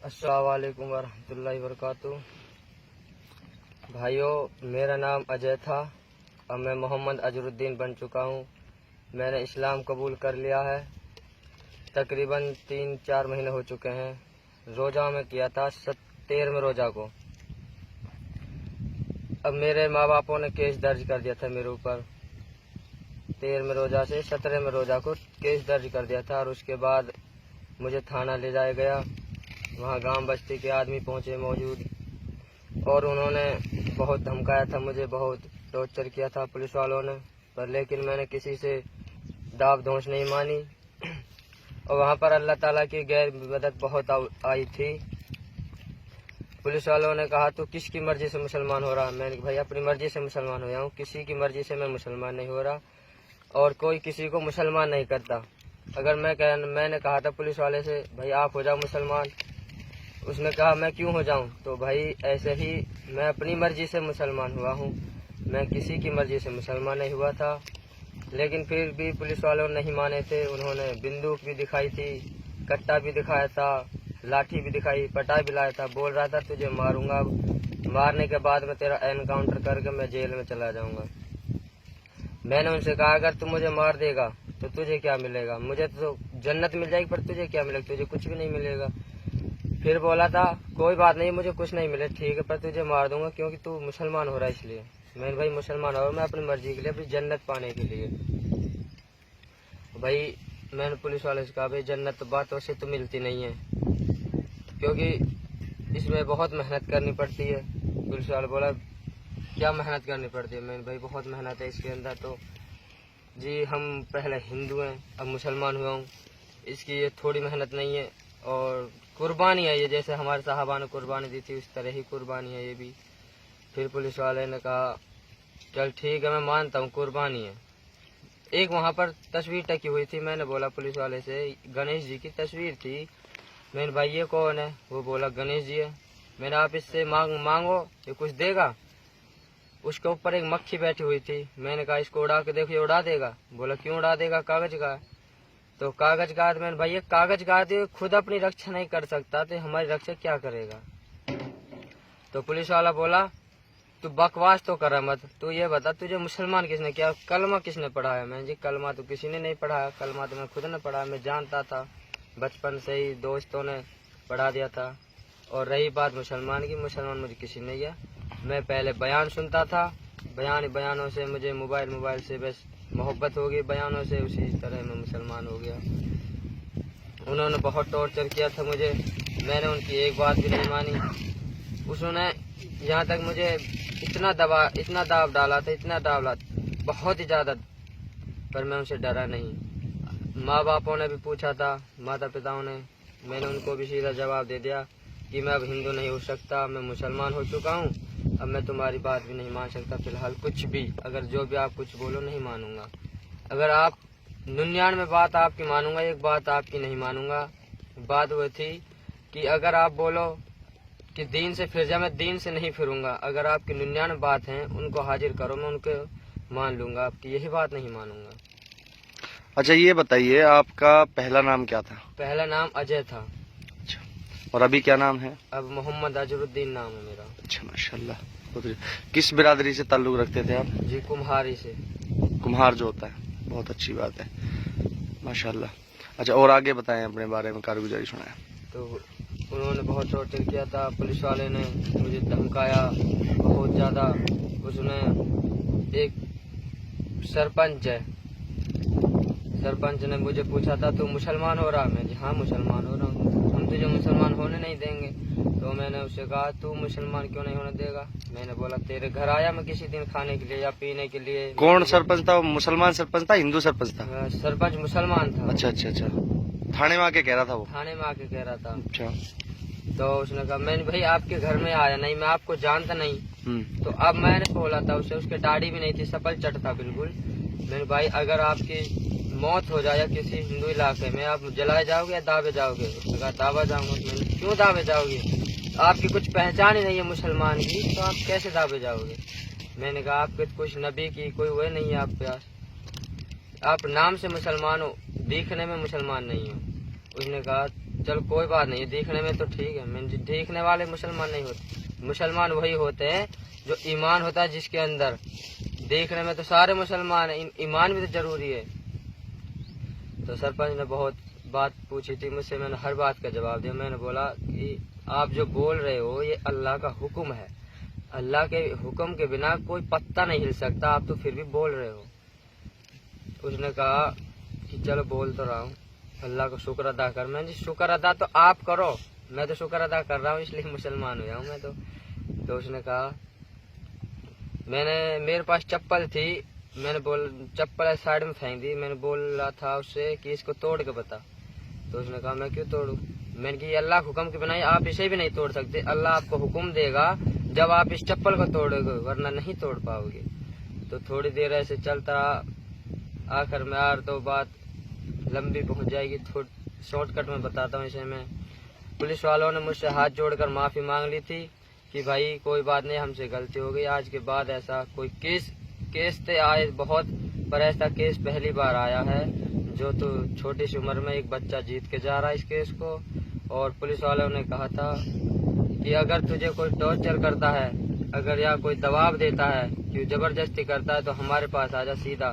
अस्सलाम वालेकुम वरहमतुल्लाहि वबरकातुहू। भाइयों, मेरा नाम अजय था। अब मैं मोहम्मद अजरुद्दीन बन चुका हूँ। मैंने इस्लाम कबूल कर लिया है। तकरीबन 3-4 महीने हो चुके हैं। रोज़ा में किया था 13वें रोज़ा को। अब मेरे माँ बापों ने केस दर्ज कर दिया था मेरे ऊपर। 13वें रोज़ा से 17वें रोज़ा को केस दर्ज कर दिया था और उसके बाद मुझे थाना ले जाया गया। वहाँ गांव बस्ती के आदमी पहुँचे मौजूद और उन्होंने बहुत धमकाया था, मुझे बहुत टॉर्चर किया था पुलिस वालों ने, पर लेकिन मैंने किसी से दाव धौंस नहीं मानी। और वहाँ पर अल्लाह ताला की गैर मदद बहुत आई थी। पुलिस वालों ने कहा तू किसकी मर्जी से मुसलमान हो रहा? मैंने भाई अपनी मर्जी से मुसलमान हो जाऊँ, किसी की मर्जी से मैं मुसलमान नहीं हो रहा और कोई किसी को मुसलमान नहीं करता। अगर मैंने कहा था पुलिस वाले से भाई आप हो जाओ मुसलमान, उसने कहा मैं क्यों हो जाऊं? तो भाई ऐसे ही मैं अपनी मर्जी से मुसलमान हुआ हूं, मैं किसी की मर्जी से मुसलमान नहीं हुआ था। लेकिन फिर भी पुलिस वालों ने नहीं माने थे। उन्होंने बंदूक भी दिखाई थी, कट्टा भी दिखाया था, लाठी भी दिखाई, पटा भी लाया था। बोल रहा था तुझे मारूंगा, मारने के बाद में तेरा एनकाउंटर करके मैं जेल में चला जाऊंगा। मैंने उनसे कहा अगर तू मुझे मार देगा तो तुझे क्या मिलेगा? मुझे तो जन्नत मिल जाएगी, पर तुझे क्या मिलेगा? तुझे कुछ भी नहीं मिलेगा। फिर बोला था कोई बात नहीं, मुझे कुछ नहीं मिले, ठीक है, पर तुझे मार दूंगा क्योंकि तू मुसलमान हो रहा है इसलिए। मैंने भाई मुसलमान हो मैं अपनी मर्जी के लिए, अपनी जन्नत पाने के लिए। भाई मैंने पुलिस वाले से कहा भाई जन्नत बातों से तो मिलती नहीं है, क्योंकि इसमें बहुत मेहनत करनी पड़ती है। पुलिस वाला बोला क्या मेहनत करनी पड़ती है? मैंने भाई बहुत मेहनत है इसके अंदर। तो जी हम पहले हिंदू हैं, अब मुसलमान हुआ हूँ, इसकी ये थोड़ी मेहनत नहीं है और कुर्बानी है ये, जैसे हमारे साहबा ने कुर्बानी दी थी उस तरह ही कुर्बानी है ये भी। फिर पुलिस वाले ने कहा चल ठीक है मैं मानता हूँ कुर्बानी है। एक वहाँ पर तस्वीर टकी हुई थी, मैंने बोला पुलिस वाले से गणेश जी की तस्वीर थी। मैंने भाई ये कौन है? वो बोला गणेश जी है। मैंने आप इससे मांगो ये कुछ देगा। उसके ऊपर एक मक्खी बैठी हुई थी। मैंने कहा इसको उड़ा के देखो ये उड़ा देगा। बोला क्यों उड़ा देगा? कागज का। तो कागज का मैंने भाई ये कागज का खुद अपनी रक्षा नहीं कर सकता तो हमारी रक्षा क्या करेगा? तो पुलिस वाला बोला तू बकवास तो कर मत, तू ये बता तुझे मुसलमान किसने किया, कलमा किसने पढ़ाया? मैं जी कलमा तो किसी ने नहीं पढ़ाया, कलमा तो मैं खुद ने पढ़ाया। मैं जानता था, बचपन से ही दोस्तों ने पढ़ा दिया था। और रही बात मुसलमान की, मुसलमान मुझे किसी ने किया। मैं पहले बयान सुनता था, बयानों से मुझे मोबाइल से बस मोहब्बत हो गई बयानों से, उसी तरह मैं मुसलमान हो गया। उन्होंने बहुत टॉर्चर किया था मुझे, मैंने उनकी एक बात भी नहीं मानी। उसने यहाँ तक मुझे इतना दाव डाला था, बहुत ही ज़्यादा, पर मैं उनसे डरा नहीं। माँ बापों ने भी पूछा था, माता पिताओं ने, मैंने उनको भी सीधा जवाब दे दिया कि मैं अब हिंदू नहीं हो सकता, मैं मुसलमान हो चुका हूँ, अब मैं तुम्हारी बात भी नहीं मान सकता फिलहाल कुछ भी। अगर जो भी आप कुछ बोलो नहीं मानूंगा। अगर आप 99 बात आपकी मानूंगा, एक बात आपकी नहीं मानूंगा। बात वो थी कि अगर आप बोलो कि दीन से फिर जा, मैं दीन से नहीं फिरूंगा। अगर आपकी 99 बात हैं उनको हाजिर करो, मैं उनको मान लूंगा, आपकी यही बात नहीं मानूंगा। अच्छा ये बताइए आपका पहला नाम क्या था? पहला नाम अजय था। अच्छा, और अभी क्या नाम है? अब मोहम्मद अजरुद्दीन नाम है मेरा। अच्छा माशाल्लाह। किस बिरादरी से ताल्लुक रखते थे आप? जी कुम्हारी से। कुम्हार जो होता है, बहुत अच्छी बात है माशाल्लाह। अच्छा और आगे बताएं अपने बारे में, कारगुजारी सुनाएं। तो उन्होंने बहुत टॉर्चर किया था, पुलिस वाले ने मुझे धमकाया बहुत ज़्यादा। उसने एक सरपंच ने मुझे पूछा था तू मुसलमान हो रहा? मैं जी हाँ मुसलमान हो रहा हूँ। हम तुझे मुसलमान होने नहीं देंगे। तो मैंने उससे कहा तू मुसलमान क्यों नहीं होने देगा? मैंने बोला तेरे घर आया मैं किसी दिन खाने के लिए या पीने के लिए। कौन सरपंच था? मुसलमान सरपंच था, हिंदू सरपंच था? सरपंच मुसलमान था। अच्छा अच्छा अच्छा, थाने में आके कह रहा था वो? थाने में आके कह रहा था। अच्छा। तो उसने कहा मैंने भाई आपके घर में आया नहीं, मैं आपको जानता नहीं। तो अब मैंने बोला था उसे, उसके दाढ़ी भी नहीं थी, सपल चट था बिल्कुल। मैंने भाई अगर आपकी मौत हो जाए किसी हिंदू इलाके में, आप जलाए जाओगे या दावे जाओगे? उसने कहा दावा जाऊंगा। मैंने क्यों दावे जाओगे? आपकी कुछ पहचान ही नहीं है मुसलमान की, तो आप कैसे दावे जाओगे? मैंने कहा आपके कुछ नबी की कोई वह नहीं है आप पास, आप नाम से मुसलमान हो, दिखने में मुसलमान नहीं हो। उसने कहा चलो कोई बात नहीं, देखने में तो ठीक है, मैं देखने वाले मुसलमान नहीं होते। मुसलमान वही होते हैं जो ईमान होता है जिसके अंदर। देखने में तो सारे मुसलमान हैं, ईमान भी तो जरूरी है। तो सरपंच ने बहुत बात पूछी थी मुझसे, मैंने हर बात का जवाब दिया। मैंने बोला कि आप जो बोल रहे हो ये अल्लाह का हुक्म है, अल्लाह के हुक्म के बिना कोई पत्ता नहीं हिल सकता, आप तो फिर भी बोल रहे हो। उसने कहा कि चलो बोल तो रहा हूँ, अल्लाह का शुक्र अदा कर। मैंने शुक्र अदा तो आप करो, मैं तो शुक्र अदा कर रहा हूँ इसलिए मुसलमान हुआ हूँ मैं तो उसने कहा, मेरे पास चप्पल थी, मैंने चप्पल साइड में फेंक दी। मैंने बोल रहा था उससे कि इसको तोड़ के बता। तो उसने कहा मैं क्यों तोड़ूं? मैंने कि अल्लाह हुक्म के बिना आप इसे भी नहीं तोड़ सकते, अल्लाह आपको हुक्म देगा जब आप इस चप्पल को तोड़ोगे, वरना नहीं तोड़ पाओगे। तो थोड़ी देर ऐसे चलता रहा। आखिर में यार तो बात लंबी पहुंच जाएगी, शॉर्टकट में बताता हूँ इसे मैं। पुलिस वालों ने मुझसे हाथ जोड़कर माफी मांग ली थी कि भाई कोई बात नहीं, हमसे गलती हो गई, आज के बाद ऐसा कोई केस तो आए बहुत, पर ऐसा केस पहली बार आया है जो तो छोटी सी उम्र में एक बच्चा जीत के जा रहा है इस केस को। और पुलिस वालों ने कहा था कि अगर तुझे कोई टॉर्चर करता है, अगर या कोई दबाव देता है कि जबरदस्ती करता है तो हमारे पास आजा सीधा,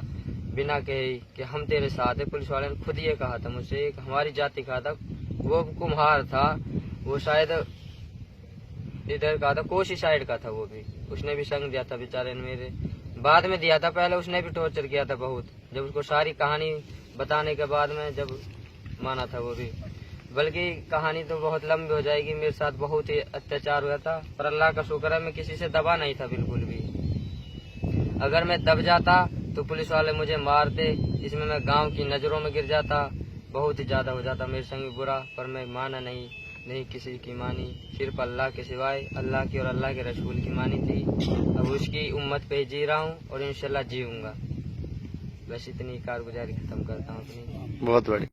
बिना कहे कि हम तेरे साथ है। पुलिस वाले ने खुद ये कहा था मुझसे, एक हमारी जाति का था, वो कुम्हार था, वो शायद इधर का था, कोशी साइड का था वो भी, उसने भी संग दिया था बेचारे ने मेरे, बाद में दिया था, पहले उसने भी टॉर्चर किया था बहुत। जब उसको सारी कहानी बताने के बाद में जब माना था वो भी, बल्कि कहानी तो बहुत लंबी हो जाएगी। मेरे साथ बहुत ही अत्याचार हुआ था, पर अल्लाह का शुक्र है मैं किसी से दबा नहीं था बिल्कुल भी। अगर मैं दब जाता तो पुलिस वाले मुझे मारते, इसमें मैं गांव की नजरों में गिर जाता, बहुत ही ज्यादा हो जाता मेरे संग बुरा। पर मैं माना नहीं किसी की मानी, सिर्फ अल्लाह के सिवाय, अल्लाह की और अल्लाह के रसूल की मानी थी। अब उसकी उम्मत पे जी रहा हूँ और इंशाल्लाह जीऊंगा। बस इतनी कारगुजारी खत्म करता हूँ अपनी। बहुत बढ़िया।